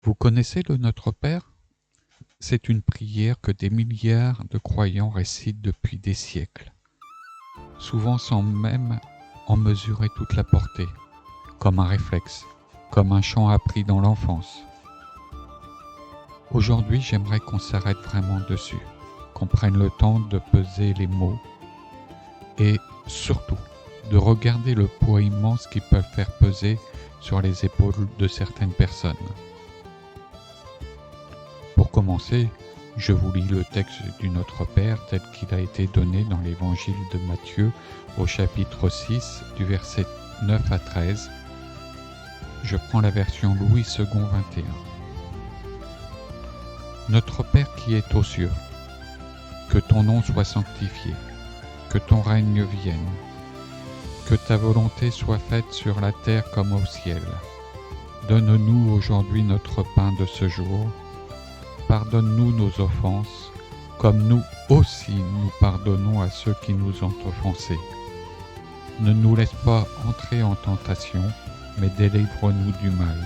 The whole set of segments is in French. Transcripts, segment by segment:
Vous connaissez le Notre Père? C'est une prière que des milliards de croyants récitent depuis des siècles, souvent sans même en mesurer toute la portée, comme un réflexe, comme un chant appris dans l'enfance. Aujourd'hui, j'aimerais qu'on s'arrête vraiment dessus, qu'on prenne le temps de peser les mots et surtout de regarder le poids immense qu'ils peuvent faire peser sur les épaules de certaines personnes. Pour commencer, je vous lis le texte du Notre Père tel qu'il a été donné dans l'évangile de Matthieu au chapitre 6 du verset 9 à 13. Je prends la version Louis II 21. Notre Père qui es aux cieux, que ton nom soit sanctifié, que ton règne vienne, que ta volonté soit faite sur la terre comme au ciel. Donne-nous aujourd'hui notre pain de ce jour. Pardonne-nous nos offenses, comme nous aussi nous pardonnons à ceux qui nous ont offensés. Ne nous laisse pas entrer en tentation, mais délivre-nous du mal.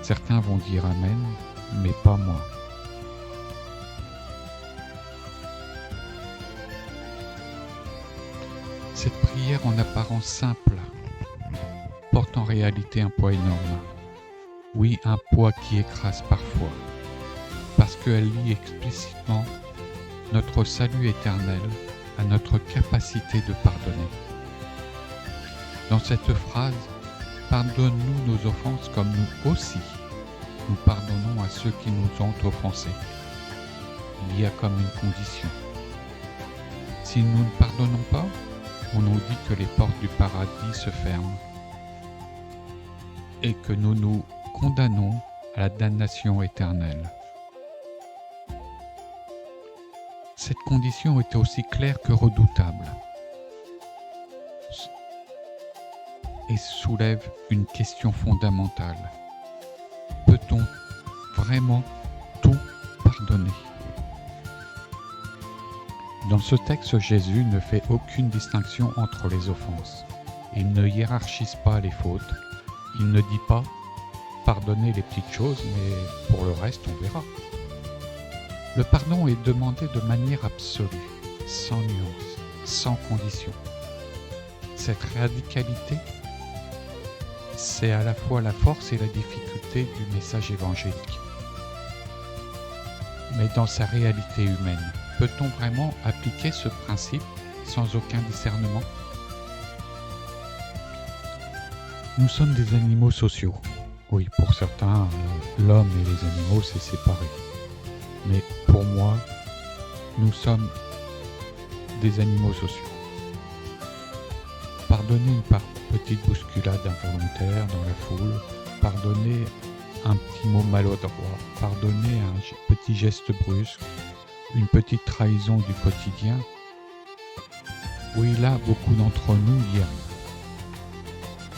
Certains vont dire Amen, mais pas moi. Cette prière en apparence simple porte en réalité un poids énorme. Oui, un poids qui écrase parfois, parce qu'elle lie explicitement notre salut éternel à notre capacité de pardonner. Dans cette phrase, pardonne-nous nos offenses comme nous aussi, nous pardonnons à ceux qui nous ont offensés. Il y a comme une condition. Si nous ne pardonnons pas, on nous dit que les portes du paradis se ferment et que nous nous condamnons à la damnation éternelle. Cette condition était aussi claire que redoutable et soulève une question fondamentale. Peut-on vraiment tout pardonner? Dans ce texte, Jésus ne fait aucune distinction entre les offenses. Il ne hiérarchise pas les fautes. Il ne dit pas pardonner les petites choses, mais pour le reste, on verra. Le pardon est demandé de manière absolue, sans nuance, sans condition. Cette radicalité, c'est à la fois la force et la difficulté du message évangélique. Mais dans sa réalité humaine, peut-on vraiment appliquer ce principe sans aucun discernement? Nous sommes des animaux sociaux. Oui, pour certains, l'homme et les animaux, c'est séparé. Mais pour moi, nous sommes des animaux sociaux. Pardonner une petite bousculade involontaire dans la foule, pardonner un petit mot maladroit, pardonner un petit geste brusque, une petite trahison du quotidien. Oui, là, beaucoup d'entre nous y arrivent.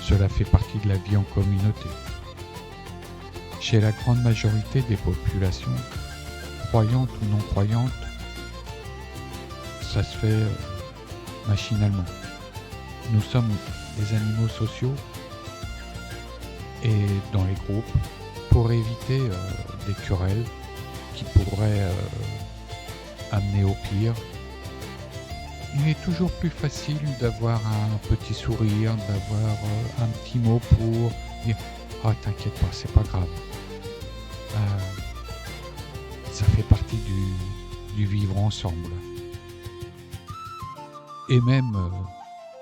Cela fait partie de la vie en communauté. Chez la grande majorité des populations, croyantes ou non croyantes, ça se fait machinalement. Nous sommes des animaux sociaux et dans les groupes pour éviter des querelles qui pourraient amener au pire. Il est toujours plus facile d'avoir un petit sourire, d'avoir un petit mot pour dire « Ah, t'inquiète pas, c'est pas grave. Ça fait partie du vivre ensemble. » Et même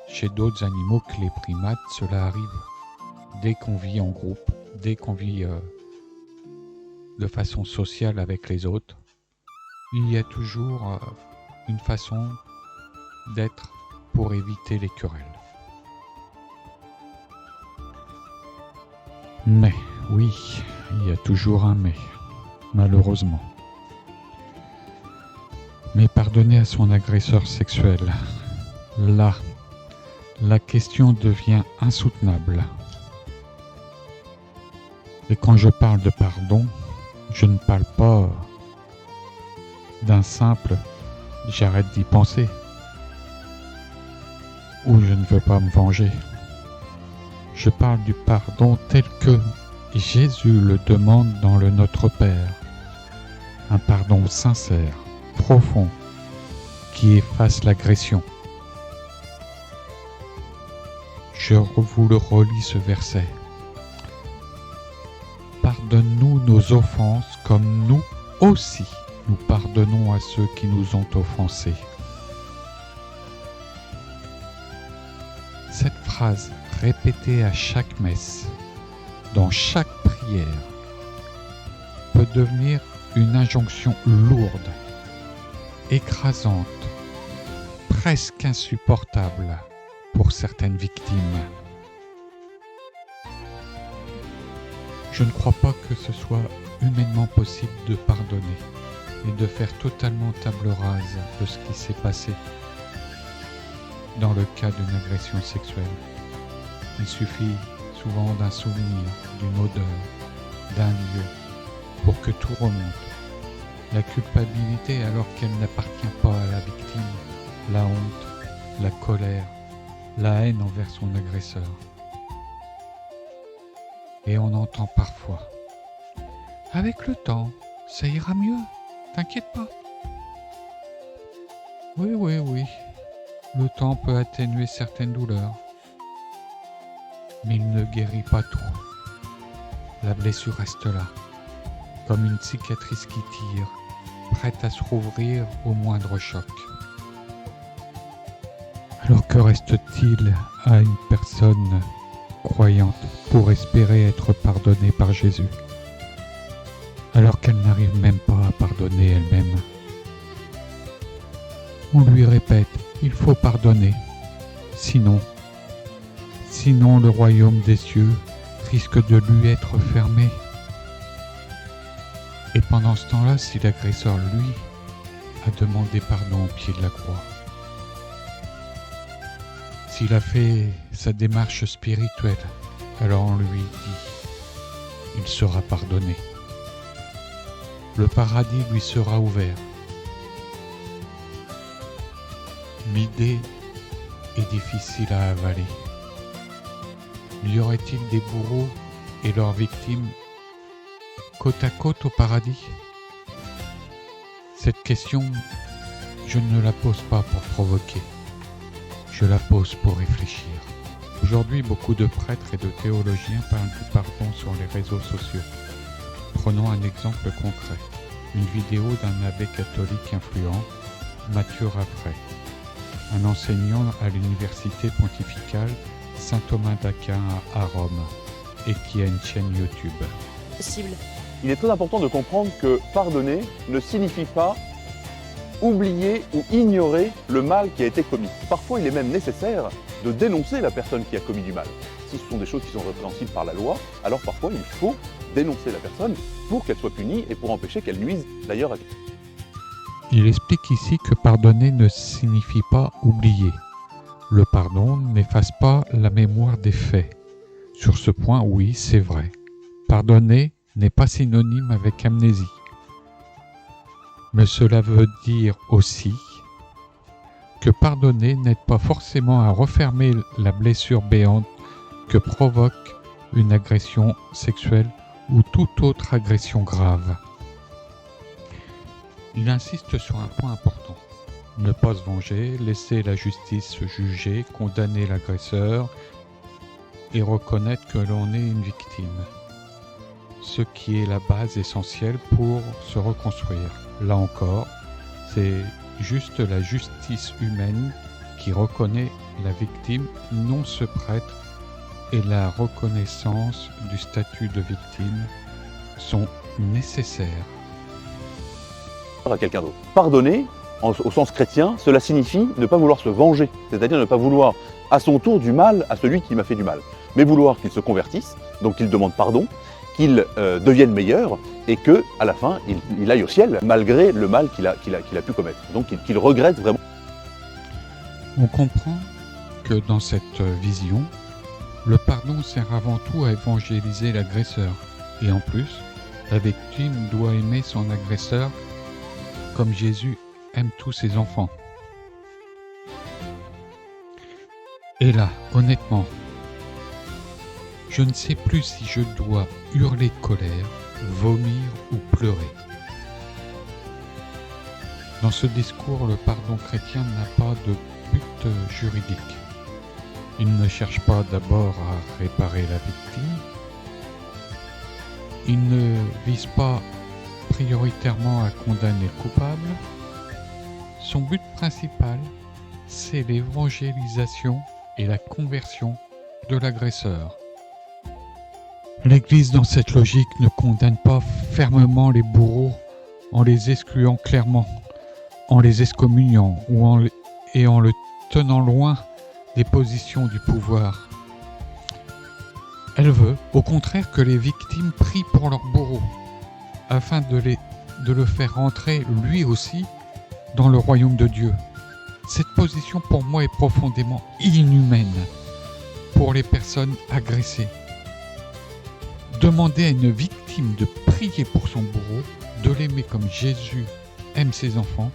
chez d'autres animaux que les primates, cela arrive. Dès qu'on vit en groupe, dès qu'on vit de façon sociale avec les autres, il y a toujours une façon d'être pour éviter les querelles. Mais, oui, il y a toujours un mais, malheureusement. Mais pardonner à son agresseur sexuel, là, la question devient insoutenable. Et quand je parle de pardon, je ne parle pas d'un simple « j'arrête d'y penser » ou « je ne veux pas me venger ». Je parle du pardon tel que Jésus le demande dans le Notre Père, un pardon sincère, profond, qui efface l'agression. Je vous le relis ce verset. Pardonne-nous nos offenses comme nous aussi nous pardonnons à ceux qui nous ont offensés. Cette phrase répétée à chaque messe, dans chaque prière, peut devenir une injonction lourde, écrasante, presque insupportable pour certaines victimes. Je ne crois pas que ce soit humainement possible de pardonner et de faire totalement table rase de ce qui s'est passé dans le cas d'une agression sexuelle. Il suffit souvent d'un souvenir, d'une odeur, d'un lieu pour que tout remonte. La culpabilité alors qu'elle n'appartient pas à la victime, la honte, la colère, la haine envers son agresseur. Et on entend parfois « Avec le temps, ça ira mieux, t'inquiète pas. » Oui, le temps peut atténuer certaines douleurs, mais il ne guérit pas tout. La blessure reste là, comme une cicatrice qui tire, prête à se rouvrir au moindre choc. Alors que reste-t-il à une personne croyante pour espérer être pardonnée par Jésus, alors qu'elle n'arrive même pas à pardonner elle-même? On lui répète, il faut pardonner, sinon le royaume des cieux risque de lui être fermé. Et pendant ce temps-là, si l'agresseur, lui, a demandé pardon au pied de la croix, s'il a fait sa démarche spirituelle, alors on lui dit, il sera pardonné. Le paradis lui sera ouvert. L'idée est difficile à avaler. Y aurait-il des bourreaux et leurs victimes côte à côte au paradis? Cette question, je ne la pose pas pour provoquer. Je la pose pour réfléchir. Aujourd'hui, beaucoup de prêtres et de théologiens parlent du pardon sur les réseaux sociaux. Prenons un exemple concret. Une vidéo d'un abbé catholique influent, Mathieu Raffray, un enseignant à l'université pontificale Saint-Thomas d'Aquin à Rome, et qui a une chaîne YouTube. Il est très important de comprendre que pardonner ne signifie pas oublier ou ignorer le mal qui a été commis. Parfois, il est même nécessaire de dénoncer la personne qui a commis du mal. Si ce sont des choses qui sont répréhensibles par la loi, alors parfois il faut dénoncer la personne pour qu'elle soit punie et pour empêcher qu'elle nuise d'ailleurs à quelqu'un. Il explique ici que pardonner ne signifie pas oublier. Le pardon n'efface pas la mémoire des faits. Sur ce point, oui, c'est vrai. Pardonner n'est pas synonyme avec amnésie. Mais cela veut dire aussi que pardonner n'aide pas forcément à refermer la blessure béante que provoque une agression sexuelle ou toute autre agression grave. Il insiste sur un point important. Ne pas se venger, laisser la justice juger, condamner l'agresseur et reconnaître que l'on est une victime. Ce qui est la base essentielle pour se reconstruire. Là encore, c'est juste la justice humaine qui reconnaît la victime, non ce prêtre, et la reconnaissance du statut de victime sont nécessaires. À quelqu'un d'autre. Pardonner, au sens chrétien, cela signifie ne pas vouloir se venger, c'est-à-dire ne pas vouloir à son tour du mal à celui qui m'a fait du mal, mais vouloir qu'il se convertisse, donc qu'il demande pardon, qu'il devienne meilleur et que, à la fin, il aille au ciel malgré le mal qu'il a pu commettre. Donc qu'il regrette vraiment. On comprend que dans cette vision, le pardon sert avant tout à évangéliser l'agresseur. Et en plus, la victime doit aimer son agresseur comme Jésus aime tous ses enfants. Et là, honnêtement, Je ne sais plus si je dois hurler de colère, vomir ou pleurer. Dans ce discours, le pardon chrétien n'a pas de but juridique. Il ne cherche pas d'abord à réparer la victime. Il ne vise pas prioritairement à condamner le coupable. Son but principal, c'est l'évangélisation et la conversion de l'agresseur. L'Église, dans cette logique, ne condamne pas fermement les bourreaux en les excluant clairement, en les excommuniant ou en le tenant loin des positions du pouvoir. Elle veut, au contraire, que les victimes prient pour leur bourreau, afin de le faire entrer, lui aussi, dans le royaume de Dieu. Cette position, pour moi, est profondément inhumaine pour les personnes agressées. Demander à une victime de prier pour son bourreau, de l'aimer comme Jésus aime ses enfants,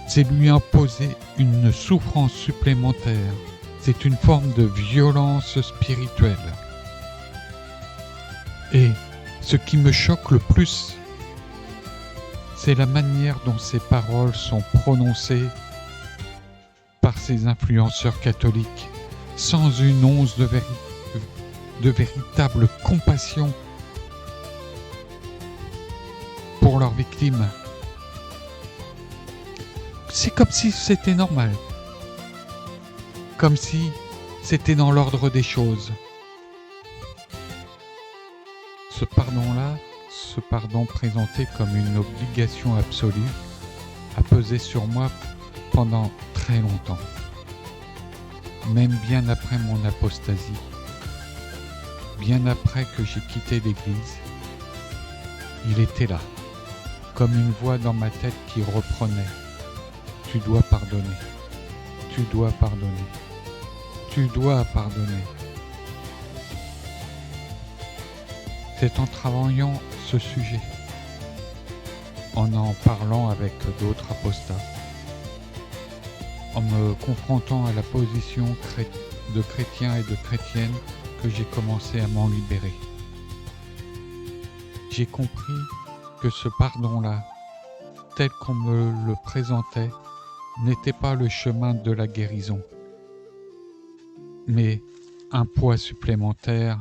c'est lui imposer une souffrance supplémentaire. C'est une forme de violence spirituelle. Et ce qui me choque le plus, c'est la manière dont ces paroles sont prononcées par ces influenceurs catholiques, sans une once de véritable compassion pour leurs victimes. C'est comme si c'était normal, comme si c'était dans l'ordre des choses. Ce pardon présenté comme une obligation absolue, a pesé sur moi pendant très longtemps, même bien après mon apostasie, bien après que j'ai quitté l'Église. Il était là, comme une voix dans ma tête qui reprenait « Tu dois pardonner, tu dois pardonner, tu dois pardonner ». C'est en travaillant ce sujet, en parlant avec d'autres apostats, en me confrontant à la position de chrétiens et de chrétiennes que j'ai commencé à m'en libérer. J'ai compris que ce pardon-là, tel qu'on me le présentait, n'était pas le chemin de la guérison, mais un poids supplémentaire,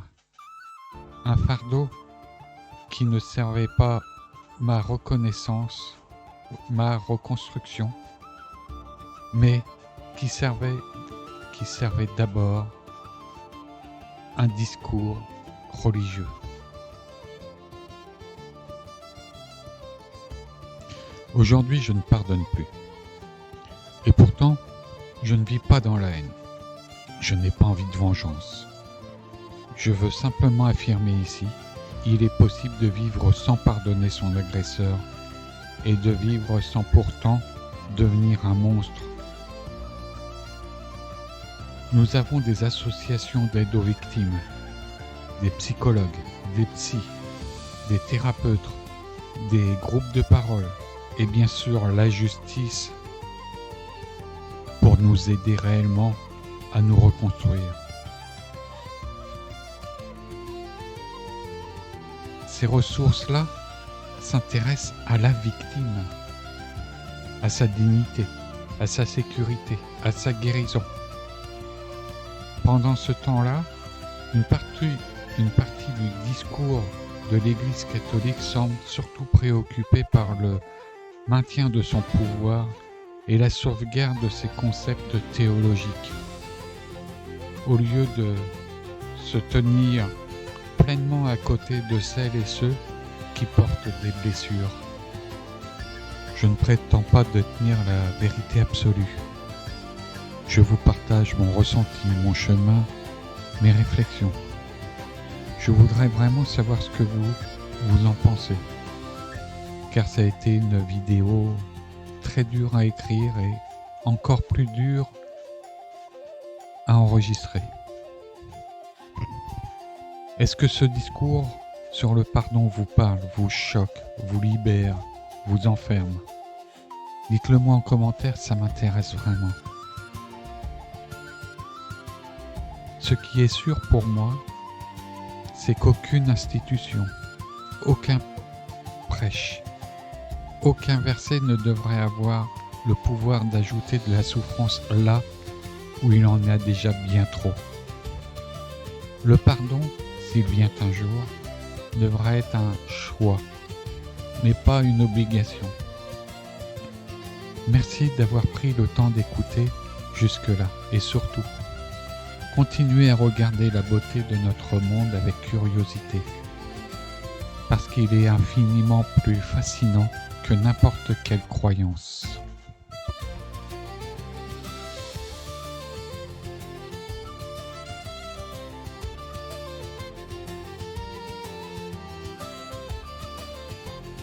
un fardeau qui ne servait pas ma reconnaissance, ma reconstruction, mais qui servait d'abord un discours religieux. Aujourd'hui, je ne pardonne plus. Et pourtant, je ne vis pas dans la haine. Je n'ai pas envie de vengeance. Je veux simplement affirmer ici, il est possible de vivre sans pardonner son agresseur et de vivre sans pourtant devenir un monstre. Nous avons des associations d'aide aux victimes, des psychologues, des psys, des thérapeutes, des groupes de parole et bien sûr la justice pour nous aider réellement à nous reconstruire. Ces ressources-là s'intéressent à la victime, à sa dignité, à sa sécurité, à sa guérison. Pendant ce temps-là, une partie du discours de l'Église catholique semble surtout préoccupée par le maintien de son pouvoir et la sauvegarde de ses concepts théologiques, au lieu de se tenir pleinement à côté de celles et ceux qui portent des blessures. Je ne prétends pas détenir la vérité absolue. Je vous partage mon ressenti, mon chemin, mes réflexions. Je voudrais vraiment savoir ce que vous en pensez, car ça a été une vidéo très dure à écrire et encore plus dure à enregistrer. Est-ce que ce discours sur le pardon vous parle, vous choque, vous libère, vous enferme? Dites-le moi en commentaire, ça m'intéresse vraiment. Ce qui est sûr pour moi, c'est qu'aucune institution, aucun prêche, aucun verset ne devrait avoir le pouvoir d'ajouter de la souffrance là où il en a déjà bien trop. Le pardon, s'il vient un jour, devra être un choix, mais pas une obligation. Merci d'avoir pris le temps d'écouter jusque-là et surtout, continuez à regarder la beauté de notre monde avec curiosité, parce qu'il est infiniment plus fascinant que n'importe quelle croyance.